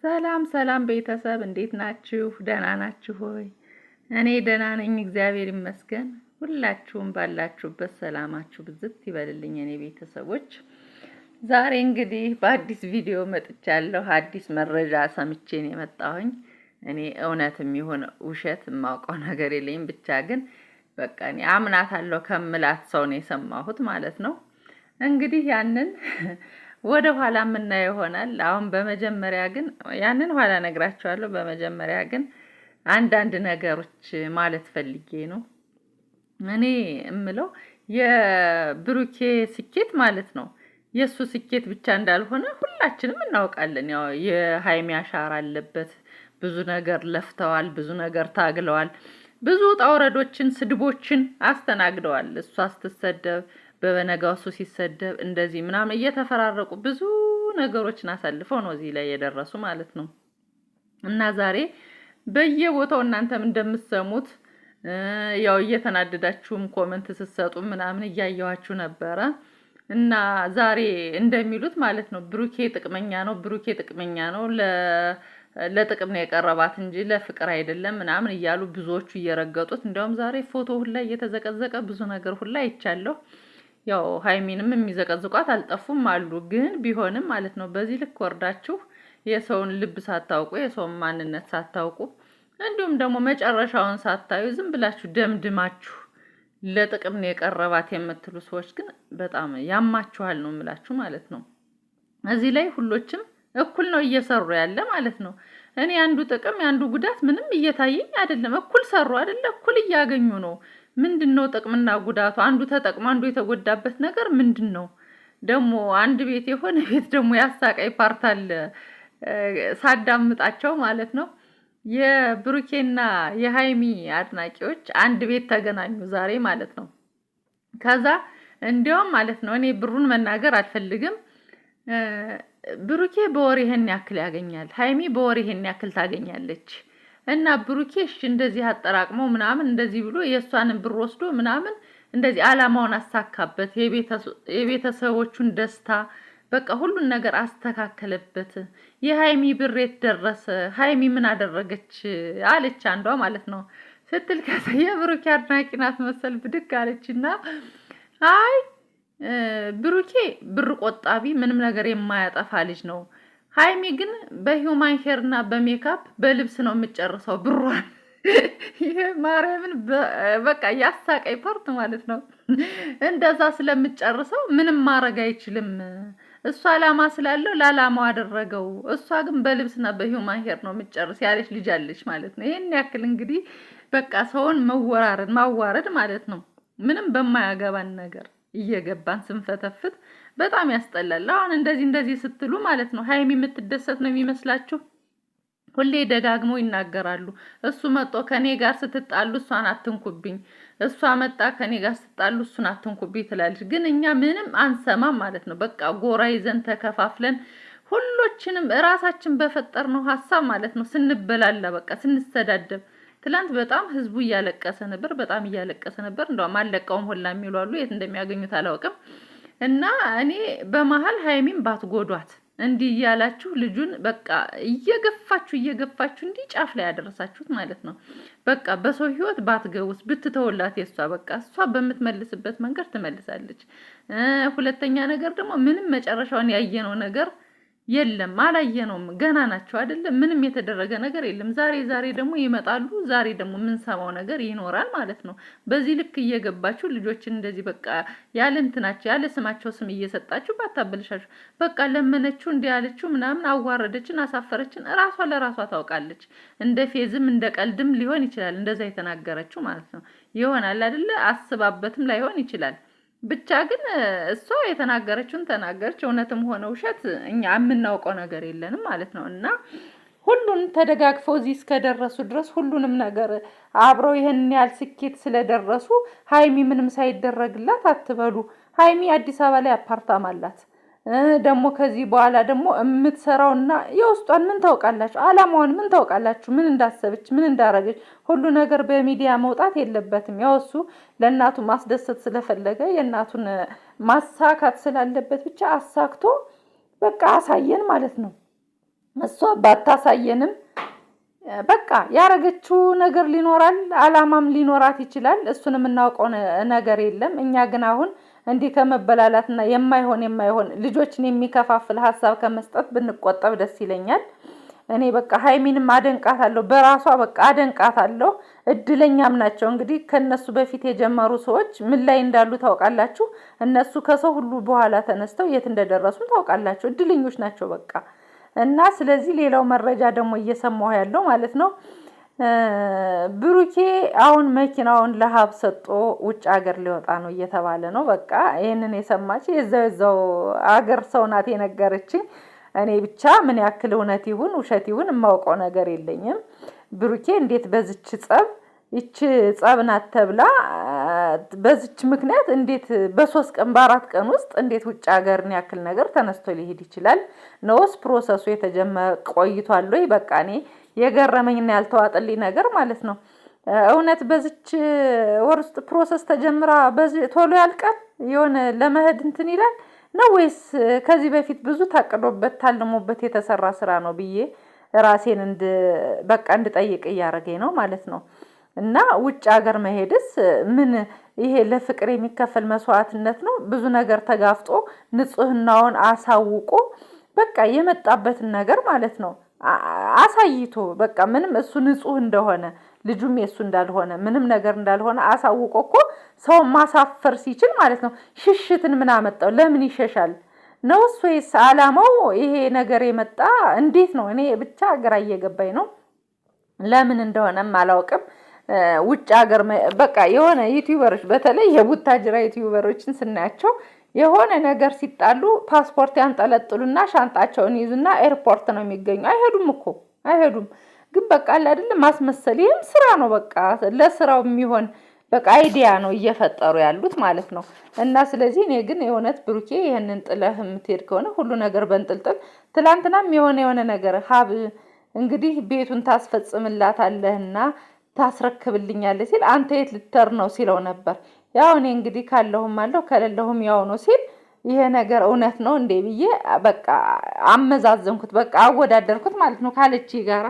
ሰላም ሰላም ቤተሰብ እንዴት ናችሁ? ደህና ናችሁ ሆይ? እኔ ደህና ነኝ፣ እግዚአብሔር ይመስገን። ሁላችሁም ባላችሁበት ሰላማችሁ ብዝት ይበልልኝ የኔ ቤተሰቦች። ዛሬ እንግዲህ በአዲስ ቪዲዮ መጥቻለሁ። አዲስ መረጃ ሰምቼ ነው የመጣሁኝ። እኔ እውነትም ይሁን ውሸት የማውቀው ነገር የለኝም። ብቻ ግን በቃ እኔ አምናታለሁ ከምላት ሰው ነው የሰማሁት ማለት ነው። እንግዲህ ያንን ወደ ኋላ የምናየው ይሆናል። አሁን በመጀመሪያ ግን ያንን ኋላ ነግራችኋለሁ። በመጀመሪያ ግን አንዳንድ ነገሮች ማለት ፈልጌ ነው። እኔ እምለው የብሩኬ ስኬት ማለት ነው የሱ ስኬት ብቻ እንዳልሆነ ሁላችንም እናውቃለን። ያው የሃይሚ አሻራ አለበት። ብዙ ነገር ለፍተዋል፣ ብዙ ነገር ታግለዋል፣ ብዙ ጣውረዶችን ስድቦችን አስተናግደዋል። እሷ ስትሰደብ በበነጋው እሱ ሲሰደብ እንደዚህ ምናምን እየተፈራረቁ ብዙ ነገሮችን አሳልፈው ነው እዚህ ላይ የደረሱ ማለት ነው። እና ዛሬ በየቦታው እናንተም እንደምትሰሙት ያው እየተናደዳችሁም ኮሜንት ስትሰጡ ምናምን እያየዋችሁ ነበረ። እና ዛሬ እንደሚሉት ማለት ነው ብሩኬ ጥቅመኛ ነው፣ ብሩኬ ጥቅመኛ ነው፣ ለጥቅም ነው የቀረባት እንጂ ለፍቅር አይደለም ምናምን እያሉ ብዙዎቹ እየረገጡት፣ እንደውም ዛሬ ፎቶ ሁላ እየተዘቀዘቀ ብዙ ነገር ሁላ አይቻለሁ። ያው ሃይሚንም የሚዘቀዝቋት አልጠፉም አሉ። ግን ቢሆንም ማለት ነው በዚህ ልክ ወርዳችሁ የሰውን ልብ ሳታውቁ፣ የሰውን ማንነት ሳታውቁ፣ እንዲሁም ደግሞ መጨረሻውን ሳታዩ ዝም ብላችሁ ደምድማችሁ ለጥቅም ነው የቀረባት የምትሉ ሰዎች ግን በጣም ያማችኋል ነው የምላችሁ ማለት ነው። እዚህ ላይ ሁሎችም እኩል ነው እየሰሩ ያለ ማለት ነው። እኔ አንዱ ጥቅም አንዱ ጉዳት ምንም እየታየኝ አይደለም። እኩል ሰሩ አይደለ? እኩል እያገኙ ነው። ምንድነው ጥቅምና ጉዳቱ? አንዱ ተጠቅሞ አንዱ የተጎዳበት ነገር ምንድነው? ደግሞ አንድ ቤት የሆነ ቤት ደግሞ ያሳቀይ ፓርት አለ ሳዳምጣቸው ማለት ነው። የብሩኬና የሃይሚ አድናቂዎች አንድ ቤት ተገናኙ ዛሬ ማለት ነው። ከዛ እንዲያውም ማለት ነው እኔ ብሩን መናገር አልፈልግም። ብሩኬ በወር ይሄን ያክል ያገኛል፣ ሃይሚ በወር ይሄን ያክል ታገኛለች። እና ብሩኬ እሺ እንደዚህ አጠራቅሞ ምናምን እንደዚህ ብሎ የሷን ብር ወስዶ ምናምን እንደዚህ አላማውን አሳካበት፣ የቤተሰቦቹን ደስታ በቃ ሁሉን ነገር አስተካከለበት። የሃይሚ ብር የት ደረሰ? ሃይሚ ምን አደረገች? አለች አንዷ ማለት ነው ስትል የብሩኬ አድናቂ ናት መሰል ብድግ አለችና አይ ብሩኬ ብር ቆጣቢ ምንም ነገር የማያጠፋ ልጅ ነው። ሃይሚ ግን በሂውማን ሄር እና በሜካፕ በልብስ ነው የምጨርሰው ብሯን። ይሄ ማርያምን በቃ ያሳቀይ ፓርት ማለት ነው። እንደዛ ስለምጨርሰው ምንም ማድረግ አይችልም። እሷ አላማ ስላለው ለአላማው አደረገው። እሷ ግን በልብስና በሂውማን ሄር ነው የምጨርስ ያለች ልጅ አለች ማለት ነው። ይሄን ያክል እንግዲህ በቃ ሰውን ማዋረድ ማለት ነው። ምንም በማያገባን ነገር እየገባን ስንፈተፍት በጣም ያስጠላል። አሁን እንደዚህ ስትሉ ማለት ነው ሃይሚ የምትደሰት ነው የሚመስላችሁ? ሁሌ ደጋግሞ ይናገራሉ። እሱ መጥቶ ከኔ ጋር ስትጣሉ እሷን አትንኩብኝ፣ እሷ መጣ ከኔ ጋር ስትጣሉ እሱን አትንኩብኝ ትላለች። ግን እኛ ምንም አንሰማም ማለት ነው። በቃ ጎራ ይዘን ተከፋፍለን ሁሎችንም እራሳችን በፈጠርነው ሐሳብ ማለት ነው ስንበላላ በቃ ስንሰዳደብ። ትላንት በጣም ህዝቡ እያለቀሰ ነበር፣ በጣም እያለቀሰ ነበር። እንደውም አለቀውም ሁላ የሚሉ አሉ። የት እንደሚያገኙት አላውቅም። እና እኔ በመሃል ሃይሚን ባትጎዷት እንዲህ እያላችሁ ልጁን በቃ እየገፋችሁ እንዲህ ጫፍ ላይ ያደረሳችሁት ማለት ነው። በቃ በሰው ህይወት ባትገቡስ ብትተውላት የሷ በቃ እሷ በምትመልስበት መንገድ ትመልሳለች። ሁለተኛ ነገር ደግሞ ምንም መጨረሻውን ያየነው ነገር የለም፣ አላየነውም። ገና ናቸው አይደለም? ምንም የተደረገ ነገር የለም። ዛሬ ደግሞ ይመጣሉ። ዛሬ ደግሞ የምንሰማው ነገር ይኖራል ማለት ነው። በዚህ ልክ እየገባችሁ ልጆችን እንደዚህ በቃ ያለ እንትናቸው ያለ ስማቸው ስም እየሰጣችሁ ባታበልሻችሁ። በቃ ለመነችው እንዲህ ያለችው ምናምን አዋረደችን፣ አሳፈረችን። ራሷ ለራሷ ታውቃለች። እንደ ፌዝም እንደ ቀልድም ሊሆን ይችላል እንደዛ የተናገረችው ማለት ነው። ይሆናል አይደለ? አስባበትም ላይሆን ይችላል። ብቻ ግን እሷ የተናገረችውን ተናገረች። እውነትም ሆነ ውሸት እኛ የምናውቀው ነገር የለንም ማለት ነው። እና ሁሉን ተደጋግፈው እዚህ እስከደረሱ ድረስ ሁሉንም ነገር አብረው ይሄን ያህል ስኬት ስለደረሱ ሃይሚ ምንም ሳይደረግላት አትበሉ። ሃይሚ አዲስ አበባ ላይ አፓርታማ አላት። ደግሞ ከዚህ በኋላ ደግሞ የምትሰራውና የውስጧን ምን ታውቃላችሁ? አላማውን ምን ታውቃላችሁ? ምን እንዳሰበች ምን እንዳረገች ሁሉ ነገር በሚዲያ መውጣት የለበትም። ያው እሱ ለእናቱ ማስደሰት ስለፈለገ የእናቱን ማሳካት ስላለበት ብቻ አሳክቶ በቃ አሳየን ማለት ነው። እሷ ባታሳየንም በቃ ያረገችው ነገር ሊኖራል፣ አላማም ሊኖራት ይችላል። እሱን የምናውቀው ነገር የለም። እኛ ግን አሁን እንዲህ ከመበላላትና የማይሆን ልጆችን የሚከፋፍል ሀሳብ ከመስጠት ብንቆጠብ ደስ ይለኛል። እኔ በቃ ሀይሚንም አደንቃታለሁ፣ በራሷ በቃ አደንቃታለሁ። እድለኛም ናቸው እንግዲህ ከነሱ በፊት የጀመሩ ሰዎች ምን ላይ እንዳሉ ታውቃላችሁ። እነሱ ከሰው ሁሉ በኋላ ተነስተው የት እንደደረሱ ታውቃላችሁ። እድለኞች ናቸው በቃ። እና ስለዚህ ሌላው መረጃ ደግሞ እየሰማሁ ያለው ማለት ነው ብሩኬ አሁን መኪናውን ለሀብ ሰጥቶ ውጭ ሀገር ሊወጣ ነው እየተባለ ነው። በቃ ይሄንን የሰማች የዛው አገር ሰው ናት የነገረችኝ። እኔ ብቻ ምን ያክል እውነት ይሁን ውሸት ይሁን የማውቀው ነገር የለኝም። ብሩኬ እንዴት በዝች ይች ጸብ ናት ተብላ በዝች ምክንያት እንዴት በ3 ቀን በ4 ቀን ውስጥ እንዴት ውጭ ሀገርን ያክል ነገር ተነስቶ ሊሄድ ይችላል? ነውስ ፕሮሰሱ የተጀመረ ቆይቷል ወይ? በቃ እኔ የገረመኝና ያልተዋጠልኝ ነገር ማለት ነው እውነት በዝች ወር ውስጥ ፕሮሰስ ተጀምራ ቶሎ ያልቃል የሆነ ለመሄድ እንትን ይላል ነው ወይስ ከዚህ በፊት ብዙ ታቅዶበት ታልሞበት የተሰራ ስራ ነው ብዬ ራሴን በቃ እንድጠይቅ እያደረገኝ ነው ማለት ነው። እና ውጭ ሀገር መሄድስ ምን ይሄ ለፍቅር የሚከፈል መስዋዕትነት ነው? ብዙ ነገር ተጋፍጦ ንጹህናውን አሳውቆ በቃ የመጣበትን ነገር ማለት ነው አሳይቶ በቃ ምንም እሱ ንጹህ እንደሆነ ልጁም የሱ እንዳልሆነ ምንም ነገር እንዳልሆነ አሳውቆ እኮ ሰው ማሳፈር ሲችል ማለት ነው ሽሽትን ምን አመጣው? ለምን ይሸሻል ነው? ወይስ አላማው ይሄ ነገር የመጣ እንዴት ነው? እኔ ብቻ ግራ እየገባኝ ነው። ለምን እንደሆነም አላውቅም። ውጭ ሀገር በቃ የሆነ ዩቲዩበሮች በተለይ የቡታጅራ ዩቲዩበሮችን ስናያቸው የሆነ ነገር ሲጣሉ ፓስፖርት ያንጠለጥሉና ሻንጣቸውን ይዙና ኤርፖርት ነው የሚገኙ። አይሄዱም ግን በቃ አለ አይደል ማስመሰል። ይሄም ስራ ነው በቃ ለስራው የሚሆን በቃ አይዲያ ነው እየፈጠሩ ያሉት ማለት ነው። እና ስለዚህ እኔ ግን የእውነት ብሩኬ ይሄንን ጥለህ የምትሄድ ከሆነ ሁሉ ነገር በእንጥልጥል ትላንትናም የሆነ ነገር ሀብ እንግዲህ ቤቱን ታስፈጽምላታለህና ታስረክብልኛለህ ሲል አንተ የት ልትር ነው ሲለው ነበር። ያው እኔ እንግዲህ ካለሁም አለው ከሌለሁም ያው ነው ሲል ይሄ ነገር እውነት ነው እንዴ ብዬ በቃ አመዛዘንኩት፣ በቃ አወዳደርኩት ማለት ነው ካለች ጋራ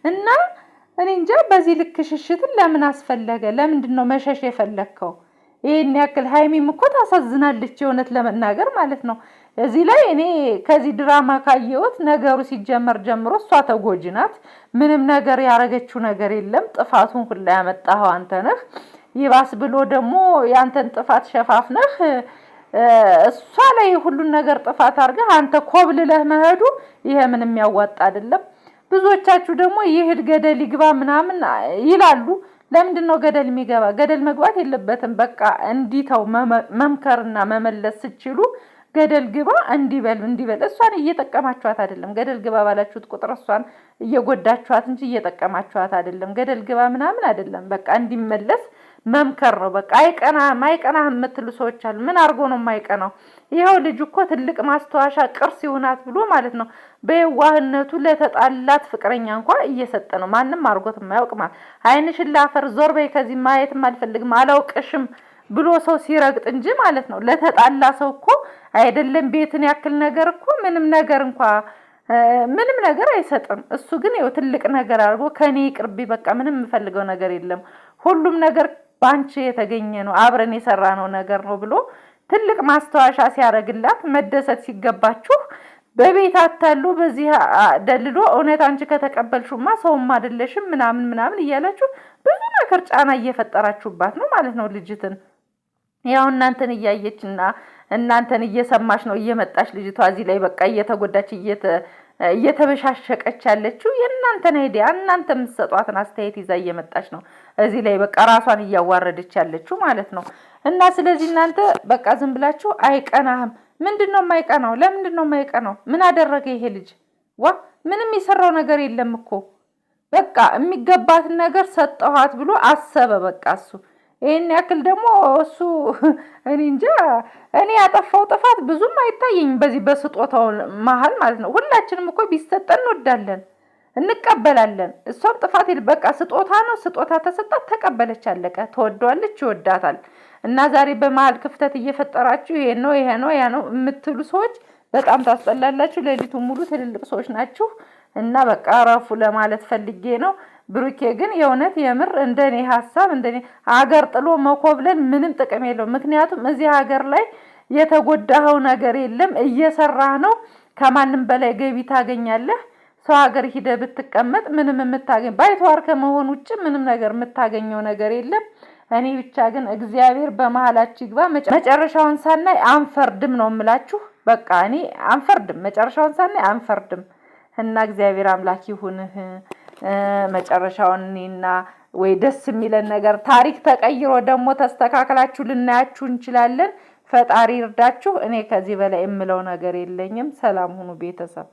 እና እኔ እንጃ በዚህ ልክ ሽሽትን ለምን አስፈለገ? ለምንድን ነው መሸሽ የፈለከው? ይሄን ያክል ሀይሚም እኮ ታሳዝናለች የእውነት ለመናገር ማለት ነው። እዚህ ላይ እኔ ከዚህ ድራማ ካየሁት ነገሩ ሲጀመር ጀምሮ እሷ ተጎጂ ናት። ምንም ነገር ያረገችው ነገር የለም። ጥፋቱን ሁላ ያመጣኸው አንተ ነህ። ይባስ ብሎ ደግሞ ያንተን ጥፋት ሸፋፍነህ እሷ ላይ ሁሉን ነገር ጥፋት አድርገህ አንተ ኮብልለህ መሄዱ ይሄ ምንም ያዋጣ አይደለም። ብዙዎቻችሁ ደግሞ ይሄድ ገደል ይግባ ምናምን ይላሉ። ለምንድን ነው ገደል የሚገባ? ገደል መግባት የለበትም። በቃ እንዲተው መምከርና መመለስ ሲችሉ ገደል ግባ እንዲበል እሷን እየጠቀማችኋት አይደለም። ገደል ግባ ባላችሁት ቁጥር እሷን እየጎዳችኋት እንጂ እየጠቀማችኋት አይደለም። ገደል ግባ ምናምን አይደለም። በቃ እንዲመለስ መምከር ነው። በቃ አይቀናህ የምትሉ ሰዎች አሉ። ምን አድርጎ ነው የማይቀናው? ይኸው ልጅ እኮ ትልቅ ማስተዋሻ ቅርስ ይሆናት ብሎ ማለት ነው በየዋህነቱ ለተጣላት ፍቅረኛ እንኳን እየሰጠ ነው። ማንም አድርጎት የማያውቅ ማለት ዓይንሽን ላፈር ዞር በይ ከዚህ ማየትም አልፈልግም አላውቅሽም ብሎ ሰው ሲረግጥ እንጂ ማለት ነው ለተጣላ ሰው እኮ አይደለም ቤትን ያክል ነገር እኮ ምንም ነገር አይሰጥም። እሱ ግን ይኸው ትልቅ ነገር አድርጎ ከኔ ይቅርቢ በቃ ምንም የምፈልገው ነገር የለም ሁሉም ነገር ባንቺ የተገኘ ነው አብረን የሰራነው ነገር ነው ብሎ ትልቅ ማስተዋሻ ሲያደርግላት መደሰት ሲገባችሁ በቤት አታሉ በዚህ ደልሎ እውነት አንቺ ከተቀበልሽማ ሰውም አይደለሽም ምናምን እያላችሁ ብዙ ነገር ጫና እየፈጠራችሁባት ነው ማለት ነው ልጅትን። ያው እናንተን እያየችና እናንተን እየሰማች ነው እየመጣች ልጅቷ እዚህ ላይ በቃ እየተጎዳች እየተበሻሸቀች ያለችው የእናንተን አይዲያ እናንተ የምትሰጧትን አስተያየት ይዛ እየመጣች ነው እዚህ ላይ በቃ ራሷን እያዋረደች ያለችው ማለት ነው። እና ስለዚህ እናንተ በቃ ዝም ብላችሁ አይቀናህም። ምንድነው የማይቀናው? ለምንድነው የማይቀናው? ምን አደረገ ይሄ ልጅ? ምንም የሰራው ነገር የለም እኮ በቃ የሚገባትን ነገር ሰጠኋት ብሎ አሰበ በቃ እሱ ይሄን ያክል ደግሞ እሱ እኔ እንጃ እኔ ያጠፋው ጥፋት ብዙም አይታየኝም በዚህ በስጦታው መሀል ማለት ነው። ሁላችንም እኮ ቢሰጠን እንወዳለን እንቀበላለን። እሷም ጥፋት በቃ ስጦታ ነው ስጦታ ተሰጣት ተቀበለች አለቀ። ተወደዋለች ይወዳታል። እና ዛሬ በመሀል ክፍተት እየፈጠራችሁ ይሄ ነው ያ ነው የምትሉ ሰዎች በጣም ታስጠላላችሁ። ሌሊቱን ሙሉ ትልልቅ ሰዎች ናችሁ እና በቃ ረፉ ለማለት ፈልጌ ነው። ብሩኬ ግን የእውነት የምር እንደኔ ሐሳብ እንደኔ ሀገር ጥሎ መኮብለል ምንም ጥቅም የለውም። ምክንያቱም እዚህ ሀገር ላይ የተጎዳኸው ነገር የለም፣ እየሰራህ ነው፣ ከማንም በላይ ገቢ ታገኛለህ። ሰው ሀገር ሂደህ ብትቀመጥ ምንም የምታገኝ ባይተዋር ከመሆን ውጭ ምንም ነገር የምታገኘው ነገር የለም። እኔ ብቻ ግን እግዚአብሔር በመሀላችሁ ይግባ። መጨረሻውን ሳናይ አንፈርድም ነው የምላችሁ። በቃ እኔ አንፈርድም፣ መጨረሻውን ሳናይ አንፈርድም። እና እግዚአብሔር አምላክ ይሁንህ መጨረሻውን እኔና ወይ ደስ የሚለን ነገር ታሪክ ተቀይሮ ደግሞ ተስተካክላችሁ ልናያችሁ እንችላለን። ፈጣሪ ይርዳችሁ። እኔ ከዚህ በላይ የምለው ነገር የለኝም። ሰላም ሁኑ ቤተሰብ።